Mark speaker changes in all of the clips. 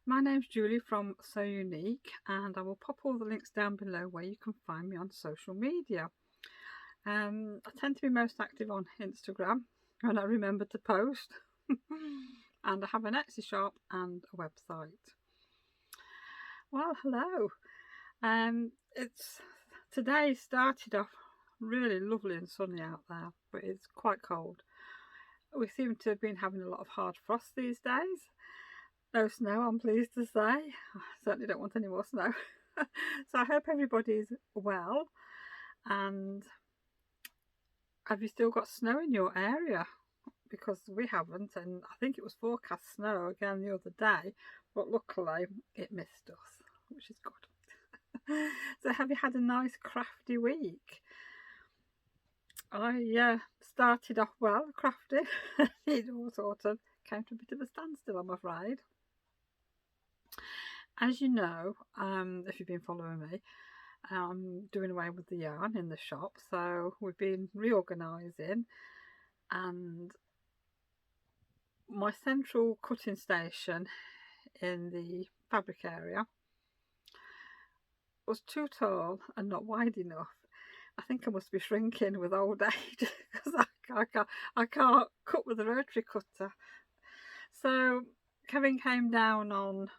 Speaker 1: My name's Julie from Salessewunique, and I will pop all the links down below where you can find me on social media. I tend to be most active on Instagram when I remember to post, and I have an Etsy shop and a website. Well, hello. Today started off really lovely and sunny out there, but it's quite cold. We seem to have been having a lot of hard frost these days. No snow, I'm pleased to say. I certainly don't want any more snow. So I hope everybody's well. And have you still got snow in your area? Because we haven't, and I think it was forecast snow again the other day, but luckily it missed us, which is good. So have you had a nice crafty week? I started off well, crafty. It all sort of came to a bit of a standstill, I'm afraid. As you know, if you've been following me, I'm doing away with the yarn in the shop, so we've been reorganising, and my central cutting station in the fabric area was too tall and not wide enough. I think I must be shrinking with old age because I can't cut with a rotary cutter. So Kevin came down on,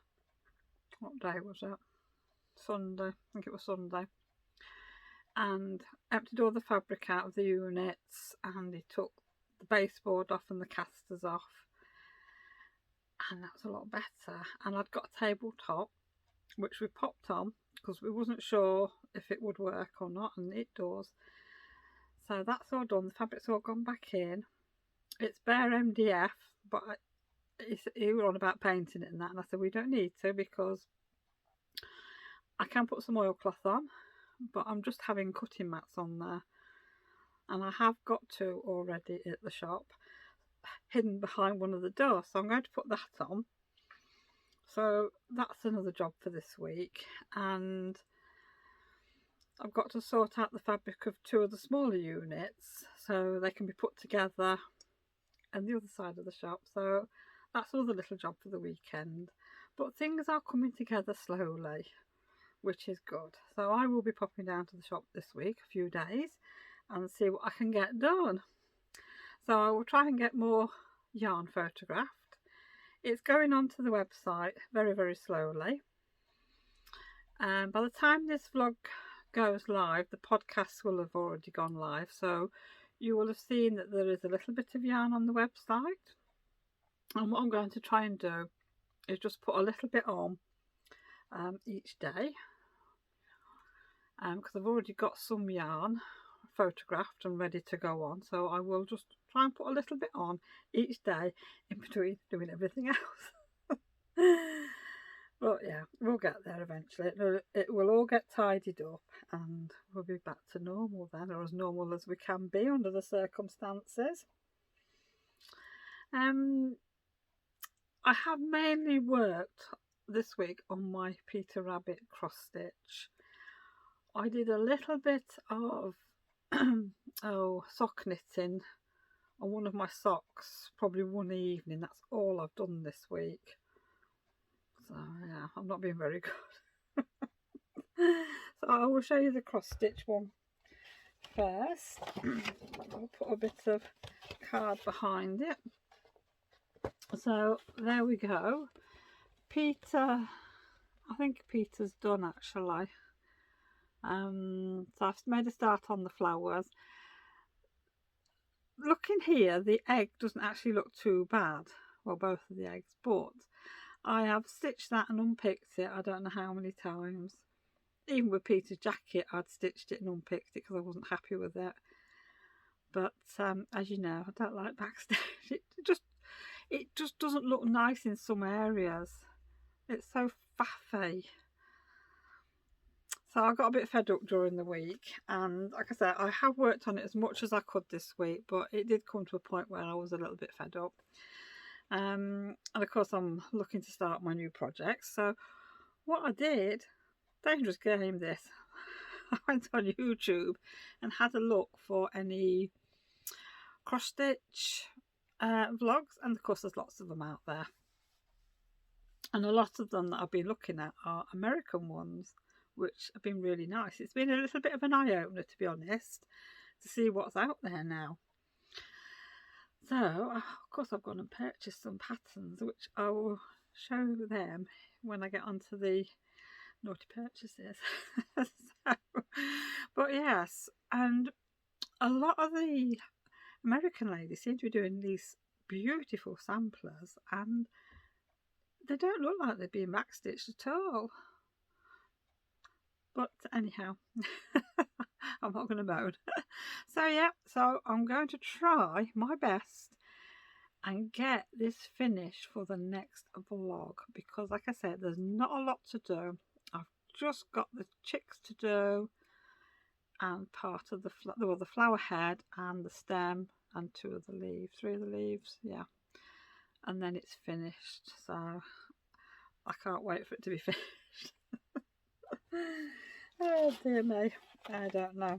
Speaker 1: what day was it? Sunday, I think it was Sunday, and emptied all the fabric out of the units, and he took the baseboard off and the casters off, and that was a lot better. And I'd got a tabletop which we popped on because we wasn't sure if it would work or not, and it does. So that's all done, the fabric's all gone back in. It's bare MDF, but he was on about painting it and that, and I said we don't need to because I can put some oilcloth on, but I'm just having cutting mats on there, and I have got two already at the shop hidden behind one of the doors, so I'm going to put that on. So that's another job for this week, and I've got to sort out the fabric of two of the smaller units so they can be put together on the other side of the shop. So that's another little job for the weekend, but things are coming together slowly, which is good. So I will be popping down to the shop this week, a few days, and see what I can get done. So I will try and get more yarn photographed. It's going onto the website very, very slowly. And by the time this vlog goes live, the podcast will have already gone live. So you will have seen that there is a little bit of yarn on the website. And what I'm going to try and do is just put a little bit on each day. Because I've already got some yarn photographed and ready to go on, so I will just try and put a little bit on each day in between doing everything else. But yeah, we'll get there eventually. It will all get tidied up and we'll be back to normal then, or as normal as we can be under the circumstances. I have mainly worked this week on my Peter Rabbit cross stitch. I did a little bit of sock knitting on one of my socks, probably one evening. That's all I've done this week. So yeah, I'm not being very good. So I will show you the cross stitch one first. I'll put a bit of card behind it. So there we go. Peter, I think Peter's done actually. So I've made a start on the flowers. Looking here, the egg doesn't actually look too bad. Well, both of the eggs, but I have stitched that and unpicked it I don't know how many times. Even with Peter's jacket, I'd stitched it and unpicked it because I wasn't happy with it. But as you know, I don't like backstitch. It just doesn't look nice in some areas. It's so faffy. So I got a bit fed up during the week, and like I said, I have worked on it as much as I could this week, but it did come to a point where I was a little bit fed up. And of course I'm looking to start my new project. So what I did, dangerous game this, I went on YouTube and had a look for any cross stitch vlogs, and of course there's lots of them out there. And a lot of them that I've been looking at are American ones, which have been really nice. It's been a little bit of an eye-opener, to be honest, to see what's out there now. So, of course, I've gone and purchased some patterns, which I will show them when I get onto the naughty purchases. So, but yes, and a lot of the American ladies seem to be doing these beautiful samplers, and they don't look like they're being backstitched at all. But anyhow, I'm not going to moan. So yeah, so I'm going to try my best and get this finished for the next vlog, because like I said, there's not a lot to do. I've just got the chicks to do and part of the flower head and the stem and 2 of the leaves, 3 of the leaves, yeah, and then it's finished. So I can't wait for it to be finished. Oh dear me, I don't know.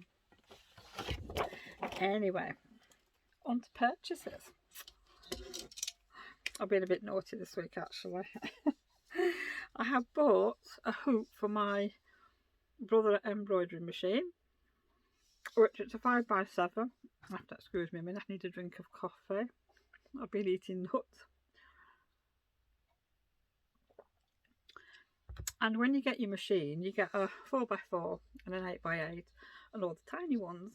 Speaker 1: Anyway, on to purchases. I've been a bit naughty this week actually. I have bought a hoop for my brother embroidery machine, which it's a 5x7. I have to excuse me a minute, I need a drink of coffee. I've been eating nuts. And when you get your machine, you get a 4x4 and an 8x8 and all the tiny ones.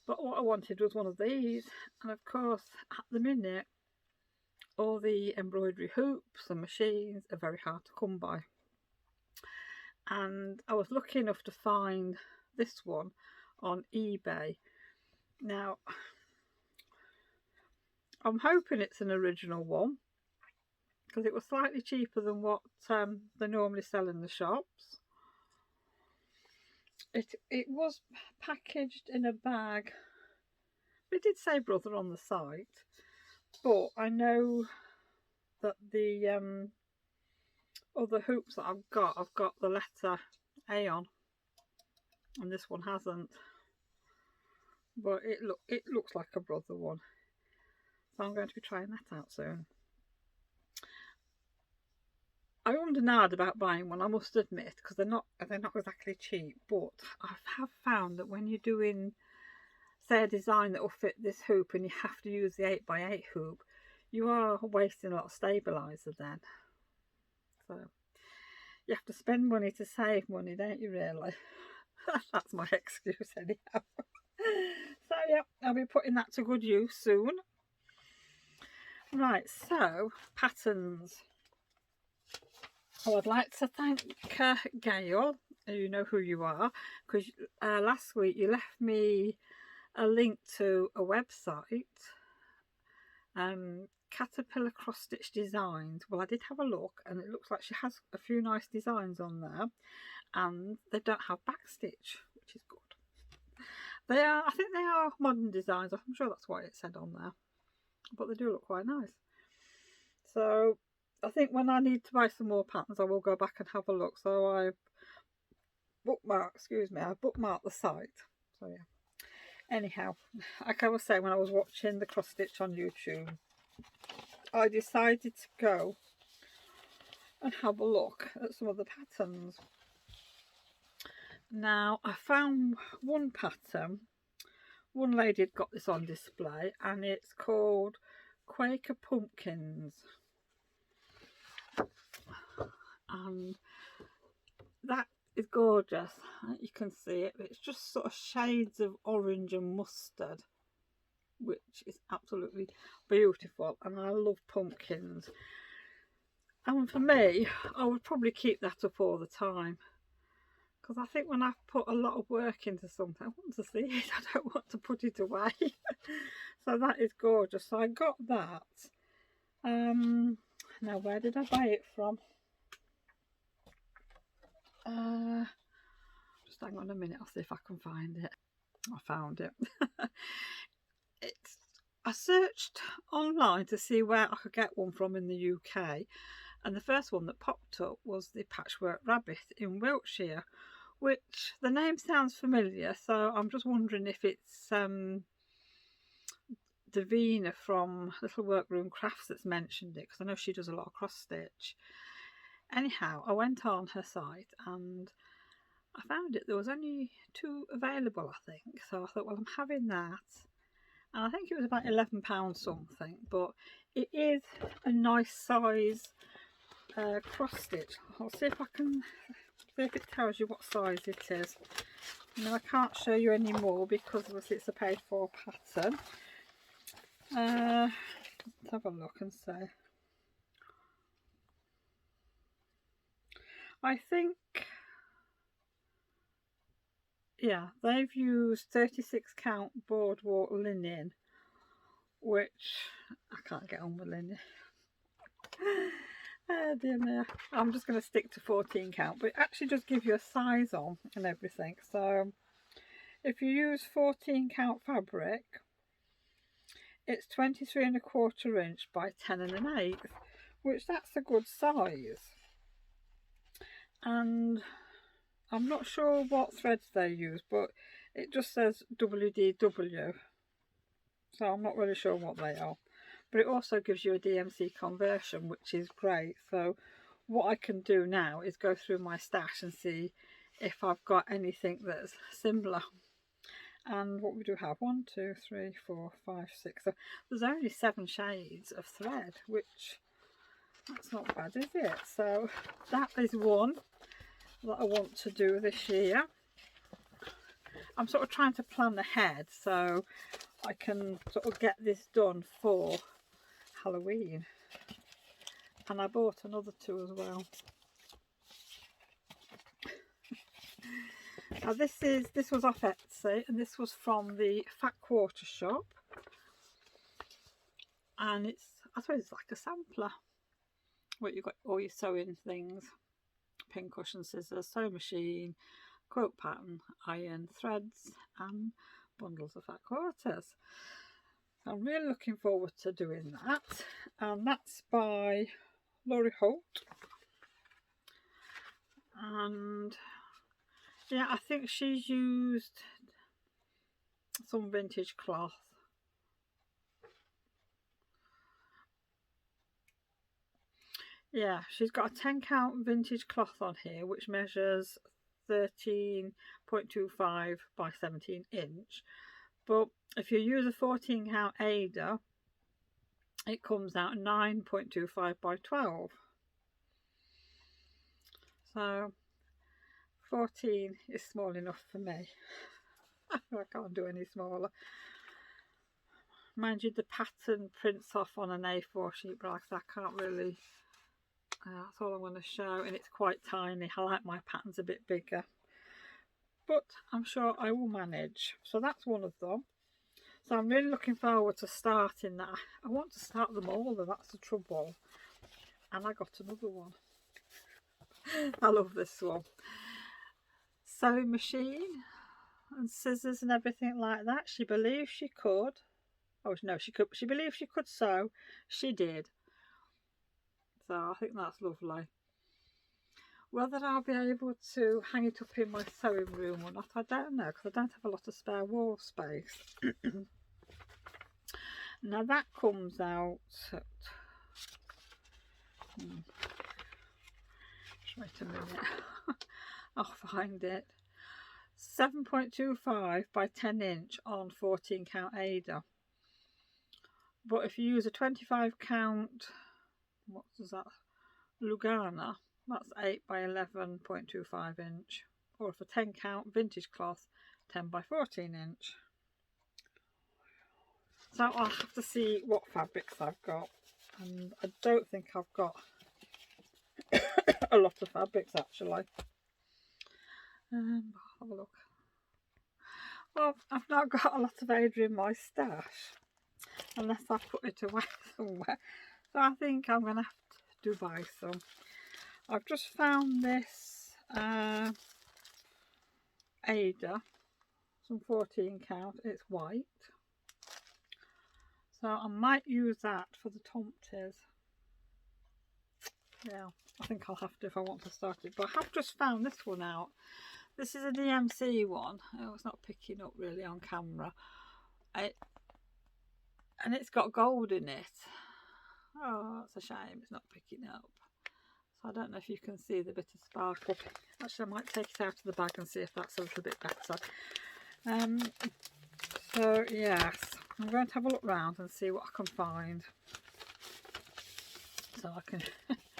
Speaker 1: But what I wanted was one of these. And of course, at the minute, all the embroidery hoops and machines are very hard to come by. And I was lucky enough to find this one on eBay. Now, I'm hoping it's an original one, because it was slightly cheaper than what they normally sell in the shops. It was packaged in a bag. It did say brother on the site, but I know that the other hoops that I've got the letter A on, and this one hasn't. But it looks like a brother one, so I'm going to be trying that out soon. I ummed and ahed about buying one, I must admit, because they're not exactly cheap. But I have found that when you're doing, say, a design that will fit this hoop, and you have to use the 8x8 hoop, you are wasting a lot of stabiliser then. So you have to spend money to save money, don't you, really? That's my excuse anyhow. So yeah, I'll be putting that to good use soon. Right, so patterns. I'd like to thank Gail, you know who you are, because last week you left me a link to a website, Caterpillar Cross Stitch Designs. Well, I did have a look, and it looks like she has a few nice designs on there, and they don't have backstitch, which is good. I think they are modern designs. I'm sure that's what it said on there, but they do look quite nice. So I think when I need to buy some more patterns, I will go back and have a look. So I've bookmarked the site. So yeah. Anyhow, like I was saying, when I was watching the cross stitch on YouTube, I decided to go and have a look at some of the patterns. Now, I found one pattern. One lady had got this on display, and it's called Quaker Pumpkins. And that is gorgeous. You can see it. It's just sort of shades of orange and mustard, which is absolutely beautiful. And I love pumpkins. And for me, I would probably keep that up all the time, because I think when I've put a lot of work into something, I want to see it. I don't want to put it away. So that is gorgeous. So I got that. Now, where did I buy it from? Just hang on a minute, I'll see if I can find it. I found it. I searched online to see where I could get one from in the UK, and the first one that popped up was the Patchwork Rabbit in Wiltshire, which the name sounds familiar, so I'm just wondering if it's Davina from Little Workroom Crafts that's mentioned it, because I know she does a lot of cross stitch. anyhow, I went on her site and I found it. There was only 2 available, I think. So I thought, well, I'm having that. And I think it was about £11 something, but it is a nice size cross stitch. I'll see if I can see if it tells you what size it is. Now I can't show you any more because obviously it's a paid for pattern. Let's have a look and see. I think, yeah, they've used 36 count boardwalk linen, which I can't get on with linen. Oh dear me. I'm just going to stick to 14 count, but it actually does give you a size on and everything. So if you use 14 count fabric, it's 23¼ inch by 10 1/8, which that's a good size. And I'm not sure what threads they use, but it just says WDW, so I'm not really sure what they are. But it also gives you a DMC conversion, which is great. So what I can do now is go through my stash and see if I've got anything that's similar. And what we do have, 1, 2, 3, 4, 5, 6. So there's only 7 shades of thread, which that's not bad, is it? So that is one that I want to do this year. I'm sort of trying to plan ahead so I can sort of get this done for Halloween. And I bought another 2 as well. Now this was off Etsy, and this was from the Fat Quarter shop, and it's, I suppose it's like a sampler where you've got all your sewing things, pincushion, scissors, sewing machine, quote pattern, iron, threads and bundles of fat quarters. I'm really looking forward to doing that, and that's by Laurie Holt. And yeah, I think she's used some vintage cloth. Yeah, she's got a 10 count vintage cloth on here, which measures 13.25 by 17 inch. But if you use a 14 count Ada, it comes out 9.25 by 12. So 14 is small enough for me. I can't do any smaller. Mind you, the pattern prints off on an A4 sheet, but like I can't really, that's all I'm going to show, and it's quite tiny. I like my patterns a bit bigger, but I'm sure I will manage. So that's one of them. So I'm really looking forward to starting that. I want to start them all, though, that's the trouble. And I got another one. I love this one. Sewing machine and scissors and everything like that. She believes she could. Oh no, she believed she could sew. She did. So I think that's lovely. Whether I'll be able to hang it up in my sewing room or not, I don't know, because I don't have a lot of spare wall space. Now that comes out at, just wait a minute, I'll find it. 7.25 by 10 inch on 14 count Ada. But if you use a 25 count, what was that, Lugana, that's 8 by 11.25 inch. Or if a 10 count vintage cloth, 10 by 14 inch. So I'll have to see what fabrics I've got, and I don't think I've got a lot of fabrics actually. Have a look. Well, I've not got a lot of Ada in my stash unless I put it away somewhere, so I think I'm going to have to buy some. I've just found this Ada, some 14 count, it's white, so I might use that for the tomties. Yeah, I think I'll have to if I want to start it. But I have just found this one out. This is a DMC one. Oh, it's not picking up really on camera. And it's got gold in it. Oh, that's a shame it's not picking up. So I don't know if you can see the bit of sparkle. Actually, I might take it out of the bag and see if that's a little bit better. So yes, I'm going to have a look round and see what I can find, so I can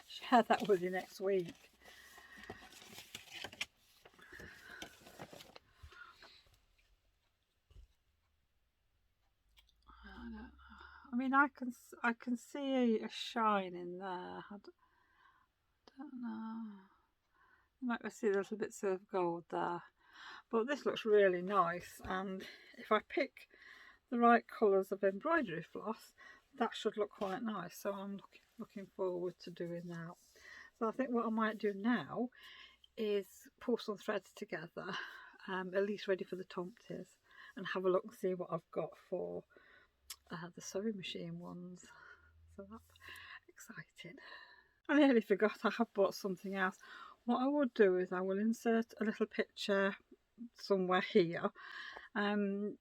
Speaker 1: share that with you next week. I mean, I can see a shine in there. I don't know. You might see little bits of gold there, but this looks really nice. And if I pick the right colours of embroidery floss, that should look quite nice. So I'm looking forward to doing that. So I think what I might do now is pull some threads together, at least ready for the tomties, and have a look and see what I've got for the sewing machine ones. So that's exciting. I nearly forgot, I have bought something else. What I would do is I will insert a little picture somewhere here. I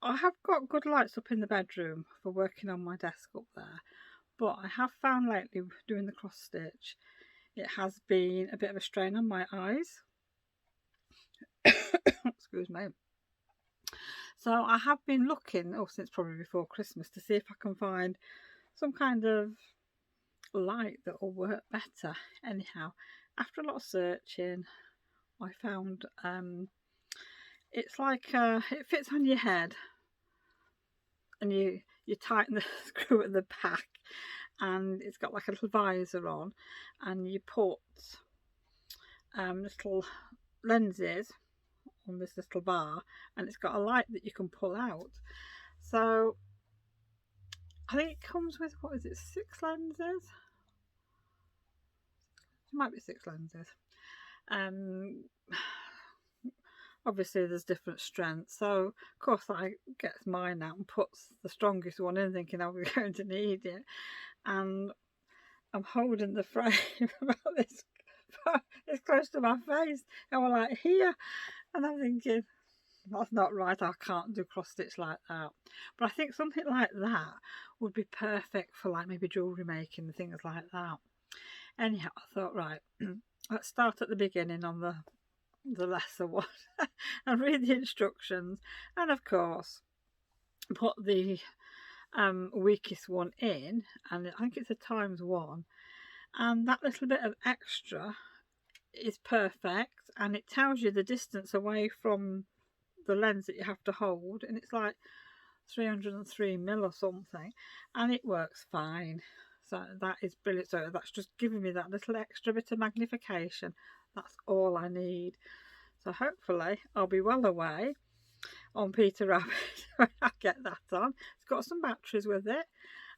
Speaker 1: have got good lights up in the bedroom for working on my desk up there, but I have found lately doing the cross stitch, it has been a bit of a strain on my eyes. Excuse me. So I have been looking, since probably before Christmas, to see if I can find some kind of light that will work better. Anyhow, after a lot of searching, I found it's like it fits on your head, and you tighten the screw at the back, and it's got like a little visor on, and you put little lenses on this little bar, and it's got a light that you can pull out. So I think it comes with, what is it, 6 lenses? It might be 6 lenses. Obviously there's different strengths, so of course I get mine out and puts the strongest one in, thinking I'm going to need it, and I'm holding the frame about this it's close to my face, and I'm like here, and I'm thinking that's not right, I can't do cross stitch like that. But I think something like that would be perfect for like maybe jewellery making and things like that. Anyhow, I thought, right, let's start at the beginning on the lesser one and read the instructions, and of course put the weakest one in, and I think it's a ×1, and that little bit of extra is perfect, and it tells you the distance away from the lens that you have to hold, and it's like 303mm or something, and it works fine. So that is brilliant. So that's just giving me that little extra bit of magnification. That's all I need. So hopefully I'll be well away on Peter Rabbit when I get that on. It's got some batteries with it,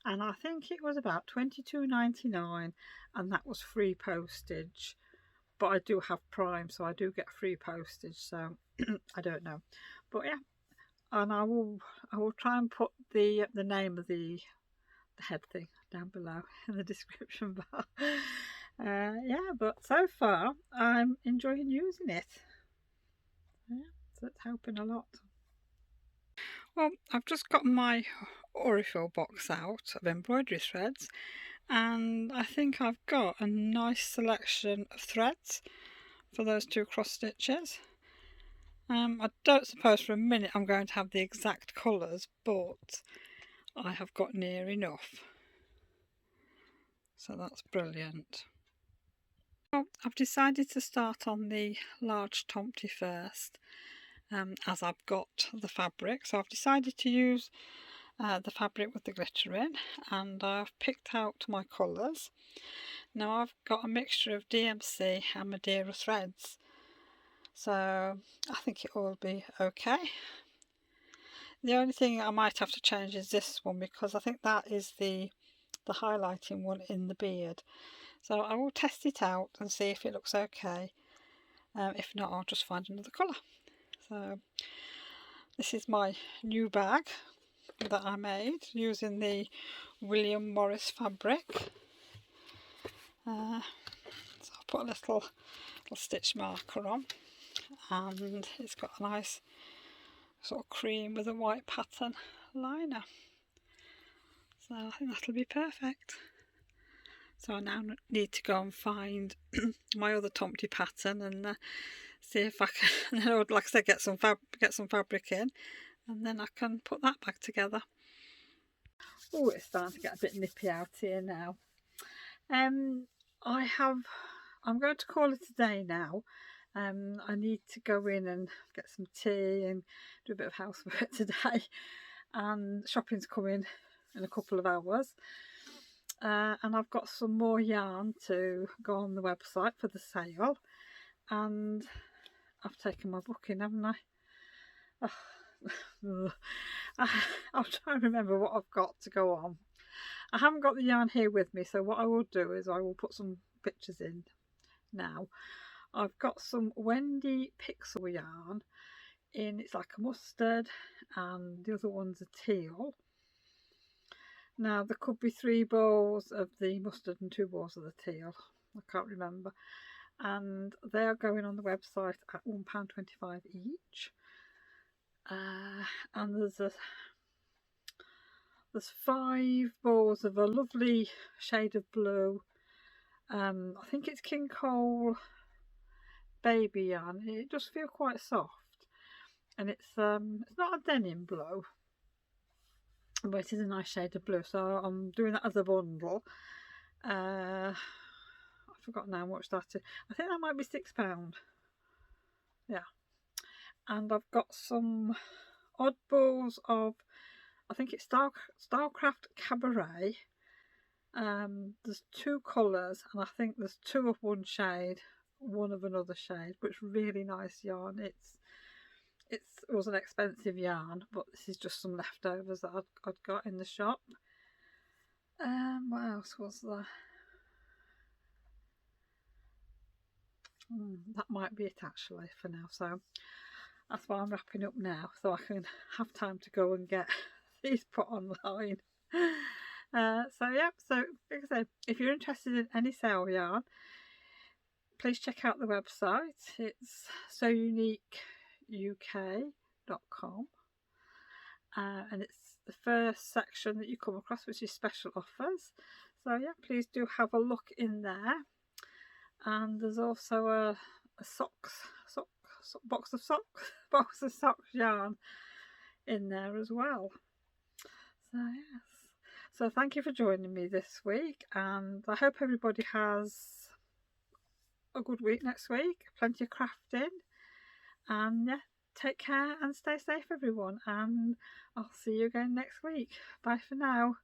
Speaker 1: and I think it was about £22.99, and that was free postage. But I do have Prime, so I do get free postage, so I don't know. But yeah, and I will try and put the name of the head thing down below in the description bar. Yeah, but so far I'm enjoying using it. Yeah, so it's helping a lot. Well, I've just got my Aurifil box out of embroidery threads, and I think I've got a nice selection of threads for those 2 cross stitches. I don't suppose for a minute I'm going to have the exact colours, but I have got near enough. So that's brilliant. Well, I've decided to start on the large tomty first, as I've got the fabric. So I've decided to use the fabric with the glitter in, and I've picked out my colours. Now I've got a mixture of DMC and Madeira threads, so I think it will be okay. The only thing I might have to change is this one, because I think that is the highlighting one in the beard. So I will test it out and see if it looks okay. If not, I'll just find another colour. So this is my new bag that I made using the William Morris fabric. So I'll put a little stitch marker on, and it's got a nice sort of cream with a white pattern liner. So I think that'll be perfect. So I now need to go and find my other Tomty pattern and see if I can, like I said, get some fabric in, and then I can put that back together. Oh, it's starting to get a bit nippy out here now. I'm going to call it a day now. I need to go in and get some tea and do a bit of housework today, and shopping's coming in a couple of hours. And I've got some more yarn to go on the website for the sale, and I've taken my book in, haven't I? I'll try and remember what I've got to go on. I haven't got the yarn here with me, so what I will do is I will put some pictures in now. I've got some Wendy Pixel yarn in, it's like a mustard, and the other one's a teal. Now there could be 3 balls of the mustard and 2 balls of the teal, I can't remember, and they are going on the website at £1.25 each. And there's 5 balls of a lovely shade of blue. I think it's King Cole baby yarn. It does feel quite soft, and it's not a denim blue, but it is a nice shade of blue. So I'm doing that as a bundle. I forgot now how much that is. I think that might be £6. Yeah. And I've got some oddballs of, I think it's Starcraft Cabaret. There's 2 colours, and I think there's 2 of one shade, 1 of another shade, but it's really nice yarn. It was an expensive yarn, but this is just some leftovers that I'd got in the shop. What else was there? That might be it actually for now, so that's why I'm wrapping up now, so I can have time to go and get these put online. So yeah, so like I said, if you're interested in any sale yarn, please check out the website. It's salessewunique.uk.com, and it's the first section that you come across, which is special offers. So yeah, please do have a look in there. And there's also a box of socks yarn in there as well. So yes, so thank you for joining me this week, and I hope everybody has a good week next week, plenty of crafting, and yeah, take care and stay safe everyone, and I'll see you again next week. Bye for now.